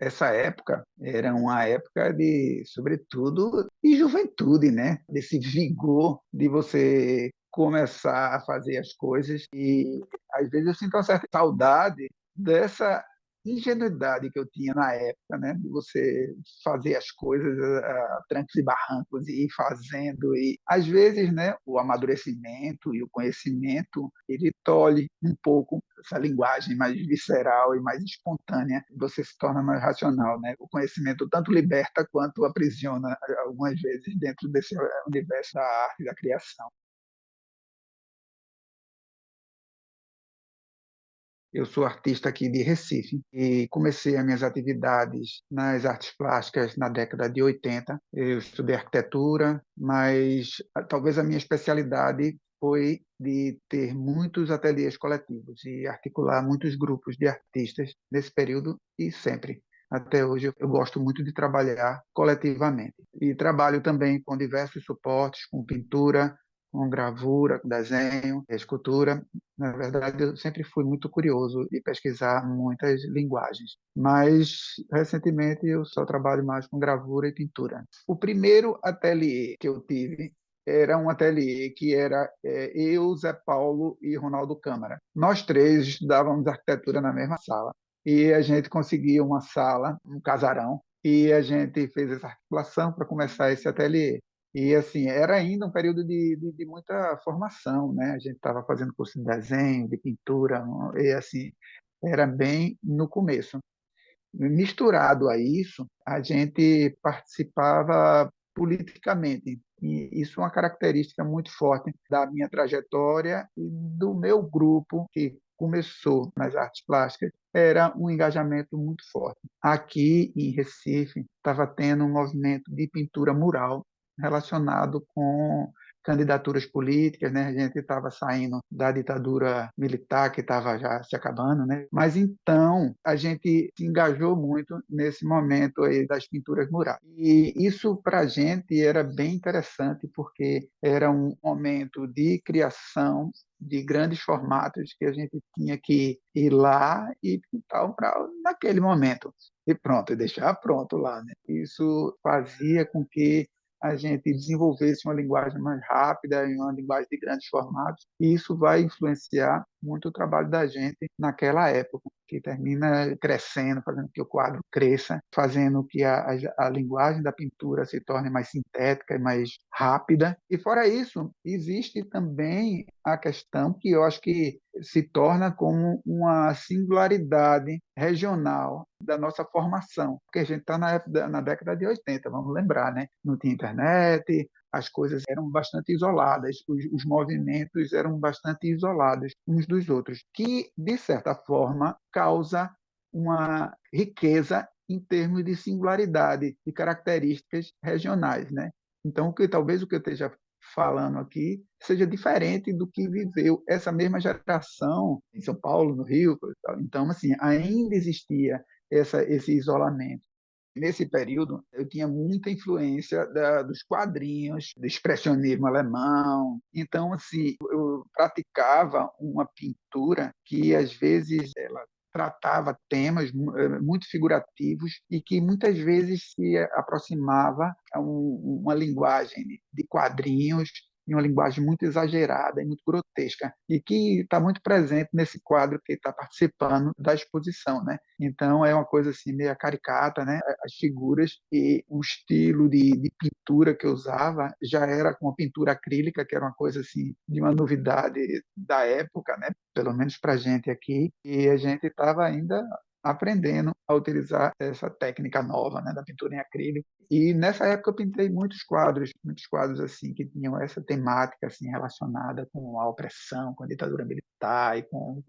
Essa época era uma época de, sobretudo, de juventude, né? Desse vigor de você começar a fazer as coisas. E às vezes eu sinto uma certa saudade dessa ingenuidade que eu tinha na época, né? De você fazer as coisas a trancos e barrancos e ir fazendo. E às vezes, né, o amadurecimento e o conhecimento, ele tolhe um pouco essa linguagem mais visceral e mais espontânea, você se torna mais racional, né? O conhecimento tanto liberta quanto aprisiona algumas vezes dentro desse universo da arte e da criação. Eu sou artista aqui de Recife e comecei as minhas atividades nas artes plásticas na década de 80. Eu estudei arquitetura, mas talvez a minha especialidade foi de ter muitos ateliês coletivos e articular muitos grupos de artistas nesse período e sempre. Até hoje eu gosto muito de trabalhar coletivamente. E trabalho também com diversos suportes, com pintura, com gravura, com desenho, escultura. Na verdade, eu sempre fui muito curioso de pesquisar muitas linguagens, mas recentemente eu só trabalho mais com gravura e pintura. O primeiro ateliê que eu tive era um ateliê que era eu, Zé Paulo e Ronaldo Câmara. Nós três estudávamos arquitetura na mesma sala e a gente conseguiu uma sala, um casarão, e a gente fez essa articulação para começar esse ateliê. E assim, era ainda um período de muita formação, né? A gente estava fazendo curso de desenho, de pintura, e assim, era bem no começo. Misturado a isso, a gente participava politicamente. E isso é uma característica muito forte da minha trajetória e do meu grupo, que começou nas artes plásticas, era um engajamento muito forte. Aqui em Recife, estava tendo um movimento de pintura mural relacionado com candidaturas políticas, né? A gente estava saindo da ditadura militar que estava já se acabando, né? Mas então a gente se engajou muito nesse momento aí das pinturas murais. E isso para a gente era bem interessante porque era um momento de criação de grandes formatos que a gente tinha que ir lá e pintar um mural naquele momento. E pronto, e deixar pronto lá, né? Isso fazia com que a gente desenvolvesse uma linguagem mais rápida e uma linguagem de grandes formatos, e isso vai influenciar muito o trabalho da gente naquela época, que termina crescendo, fazendo que o quadro cresça, fazendo que a linguagem da pintura se torne mais sintética e mais rápida. E fora isso, existe também a questão que eu acho que se torna como uma singularidade regional da nossa formação, porque a gente está na década de 80, vamos lembrar, né? Não tinha internet, as coisas eram bastante isoladas, os movimentos eram bastante isolados uns dos outros, que, de certa forma, causa uma riqueza em termos de singularidade, de características regionais, né? Então, talvez o que eu esteja falando aqui seja diferente do que viveu essa mesma geração em São Paulo, no Rio. Então, assim, ainda existia esse isolamento. Nesse período, eu tinha muita influência dos quadrinhos, do expressionismo alemão. Então, assim, eu praticava uma pintura que, às vezes, ela tratava temas muito figurativos e que muitas vezes se aproximava a uma linguagem de quadrinhos em uma linguagem muito exagerada e muito grotesca, e que está muito presente nesse quadro que está participando da exposição, né? Então é uma coisa assim meio caricata, né? As figuras e o estilo de pintura que eu usava já era com a pintura acrílica, que era uma coisa assim de uma novidade da época, né? Pelo menos para a gente aqui, e a gente estava ainda aprendendo a utilizar essa técnica nova, né, da pintura em acrílico. E nessa época eu pintei muitos quadros assim que tinham essa temática assim relacionada com a opressão, com a ditadura militar e com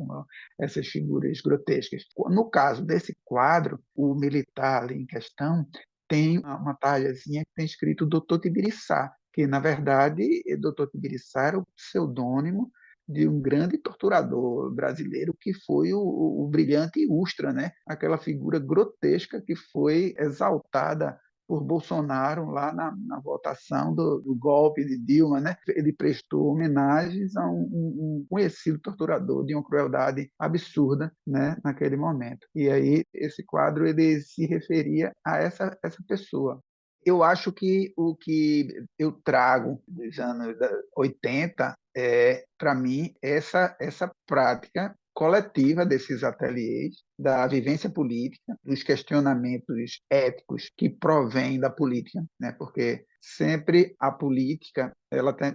essas figuras grotescas. No caso desse quadro, o militar ali em questão tem uma talhazinha que tem escrito Doutor Tibiriçá, que na verdade Doutor Tibiriçá era o pseudônimo de um grande torturador brasileiro que foi o brilhante Ustra, né? Aquela figura grotesca que foi exaltada por Bolsonaro lá na votação do golpe de Dilma, né? Ele prestou homenagens a um conhecido torturador de uma crueldade absurda, né? Naquele momento. E aí esse quadro ele se referia a essa pessoa. Eu acho que o que eu trago dos anos 80 é, para mim, essa prática coletiva desses ateliês, da vivência política, dos questionamentos éticos que provêm da política, né? Porque sempre a política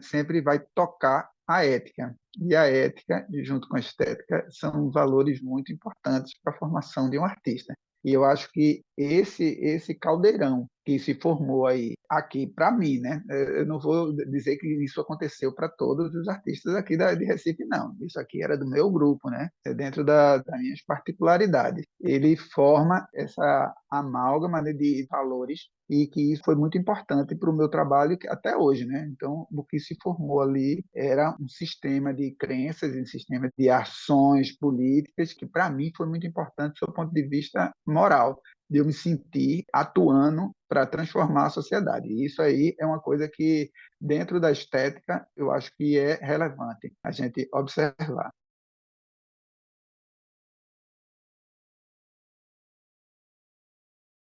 sempre vai tocar a ética. E a ética, junto com a estética, são valores muito importantes para a formação de um artista. E eu acho que esse caldeirão que se formou aí aqui para mim, né? Eu não vou dizer que isso aconteceu para todos os artistas aqui de Recife, não. Isso aqui era do meu grupo, né? É dentro das minhas particularidades. Ele forma essa amálgama, né, de valores e que isso foi muito importante para o meu trabalho até hoje, né? Então, o que se formou ali era um sistema de crenças, um sistema de ações políticas que, para mim, foi muito importante do ponto de vista moral, de eu me sentir atuando para transformar a sociedade. E isso aí é uma coisa que, dentro da estética, eu acho que é relevante a gente observar.